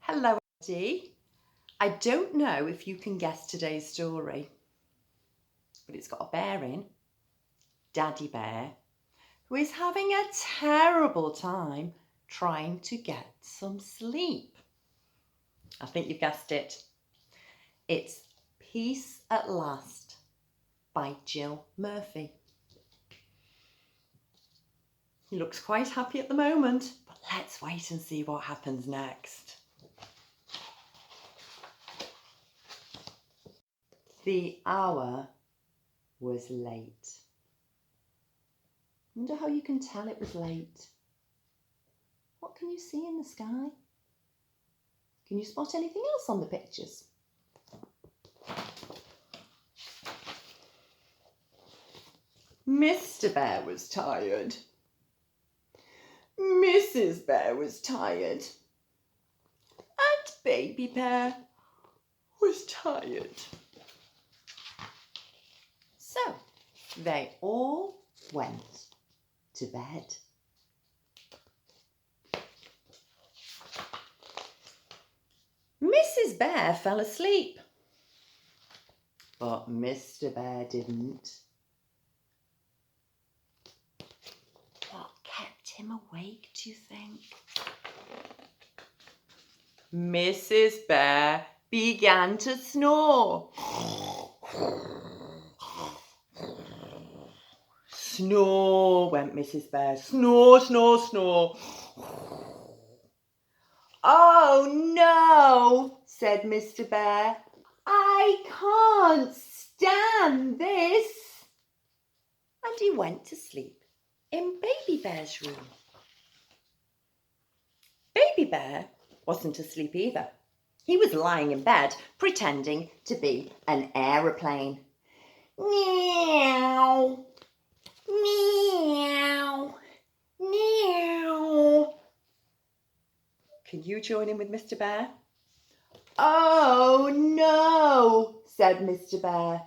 Hello, Eddie. I don't know if you can guess today's story, but it's got a bear in, Daddy Bear, who is having a terrible time trying to get some sleep. I think you've guessed it. It's Peace at Last by Jill Murphy. He looks quite happy at the moment, but let's wait and see what happens next. The hour was late. I wonder how you can tell it was late. What can you see in the sky? Can you spot anything else on the pictures? Mr. Bear was tired. Mrs. Bear was tired. And Baby Bear was tired. So they all went to bed. Mrs. Bear fell asleep, but Mr. Bear didn't. What kept him awake, do you think? Mrs. Bear began to snore. Snore, went Mrs. Bear. Snore, snore, snore. Oh no, said Mr. Bear. I can't stand this. And he went to sleep in Baby Bear's room. Baby Bear wasn't asleep either. He was lying in bed, pretending to be an aeroplane. Meow, meow, meow. Can you join in with Mr. Bear? Oh no, said Mr. Bear.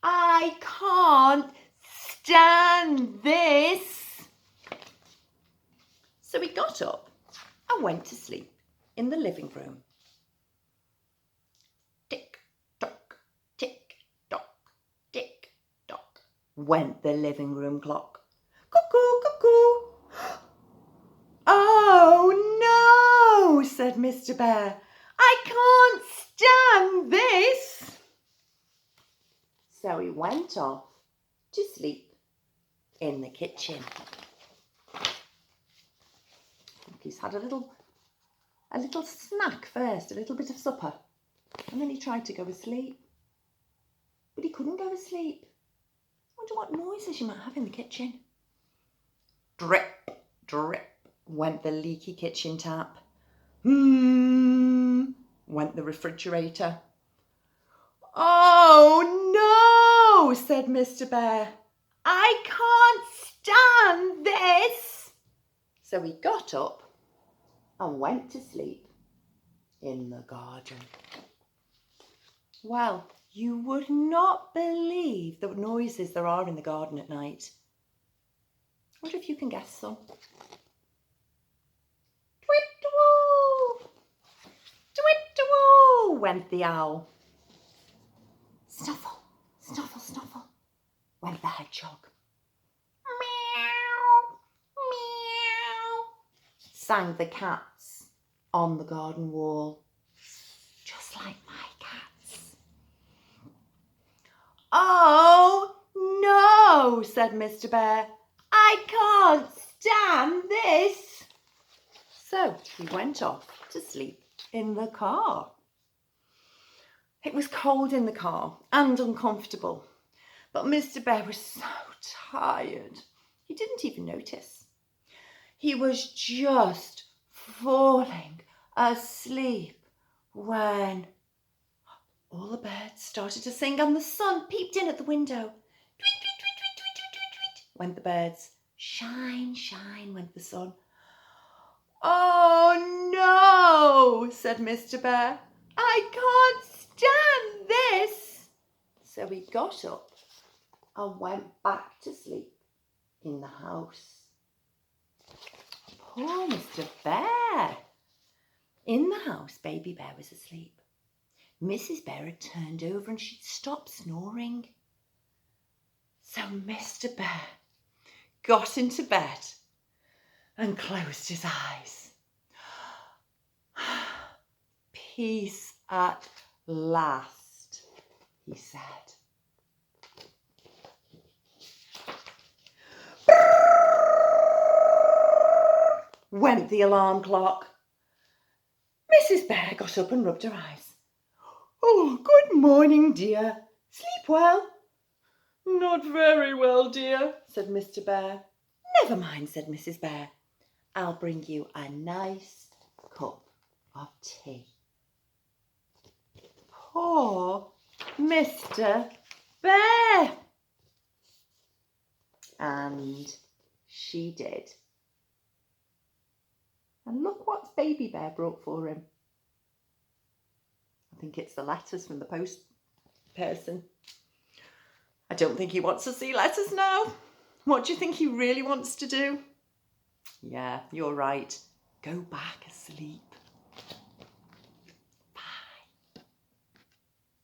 I can't stand this. So he got up and went to sleep in the living room. Tick tock, tick tock, tick tock, went the living room clock. Cuckoo, cuckoo. Oh no, said Mr. Bear. I can't stand this. So he went off to sleep in the kitchen. He's had a little snack first, a little bit of supper, and then he tried to go to sleep. But he couldn't go to sleep. I wonder what noises you might have in the kitchen. Drip, drip, went the leaky kitchen tap. Went the refrigerator. Oh no, said Mr. Bear. I can't stand this. So he got up and went to sleep in the garden. Well, you would not believe the noises there are in the garden at night. I wonder if you can guess some. Twit-woo! Twit-woo! Went the owl. Snuffle, snuffle, snuffle, went the hedgehog. Meow, meow, sang the cats on the garden wall, just like my cats. Oh no, said Mr. Bear. I can't stand this. So he went off to sleep in the car. It was cold in the car and uncomfortable, but Mr. Bear was so tired, he didn't even notice. He was just falling asleep when all the birds started to sing and the sun peeped in at the window. Tweet, tweet, tweet, tweet, tweet, tweet, tweet, tweet, went the birds. Shine, shine, went the sun. Oh no, said Mr. Bear. I can't stand this. So he got up and went back to sleep in the house. Poor Mr. Bear. In the house, Baby Bear was asleep. Mrs. Bear had turned over and she'd stopped snoring. So Mr. Bear got into bed and closed his eyes. Peace at last, he said. Went the alarm clock. Mrs. Bear got up and rubbed her eyes. Oh, good morning, dear. Sleep well? Not very well, dear, said Mr. Bear. Never mind, said Mrs. Bear. I'll bring you a nice cup of tea. Poor Mr. Bear. And she did. And look what Baby Bear brought for him. I think it's the letters from the post person. I don't think he wants to see letters now. What do you think he really wants to do? Yeah, you're right. Go back asleep.